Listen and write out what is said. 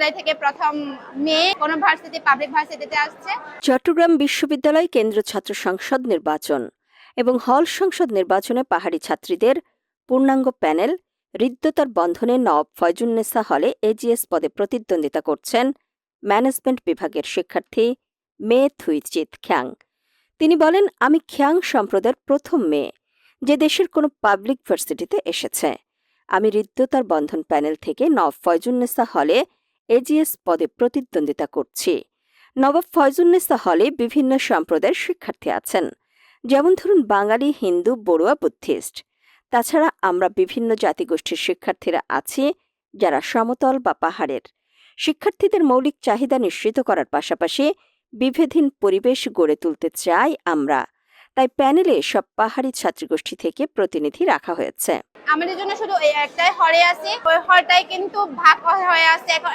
সম্প্রদায় থেকে প্রথম মেয়ে কোন ভার্সিটি পাবলিক ভার্সিটিতে আসছে। চট্টগ্রাম বিশ্ববিদ্যালয় কেন্দ্র ছাত্র সংসদ নির্বাচন এবং হল সংসদ নির্বাচনে পাহাড়ি ছাত্রীদের পূর্ণাঙ্গ প্যানেল হৃদ্যতার বন্ধনে নওয়াব ফয়জুন্নেসা হলে এজিএস পদে প্রতিদ্বন্দ্বিতা করছেন ম্যানেজমেন্ট বিভাগের শিক্ষার্থী মে থুইচিত খ্যাং। তিনি বলেন, আমি খ্যাং সম্প্রদায়ের প্রথম মেয়ে যে দেশের কোনো পাবলিক ভার্সিটিতে এসেছে। আমি হৃদ্যতার বন্ধন প্যানেল থেকে নওয়াব ফয়জুন্নেসা হলে এজিএস পদে প্রতিদ্বন্দ্বিতা করছি। নবাব ফয়জুন্নেসা হলে বিভিন্ন সম্প্রদায়ের শিক্ষার্থী আছেন, যেমন ধরুন বাঙালি, হিন্দু, বড়ুয়া, বুদ্ধিস্ট। তাছাড়া আমরা বিভিন্ন জাতিগোষ্ঠীর শিক্ষার্থীরা আছি যারা সমতল বা পাহাড়ের। শিক্ষার্থীদের মৌলিক চাহিদা নিশ্চিত করার পাশাপাশি বিভেদহীন পরিবেশ গড়ে তুলতে চাই আমরা। তাই প্যানেলে সব পাহাড়ি ছাত্রীগোষ্ঠী থেকে প্রতিনিধি রাখা হয়েছে। আমাদের জন্য শুধু এই একটাই হলে আছে, ওই হলটাই কিন্তু ভাগ হয়ে আছে এখন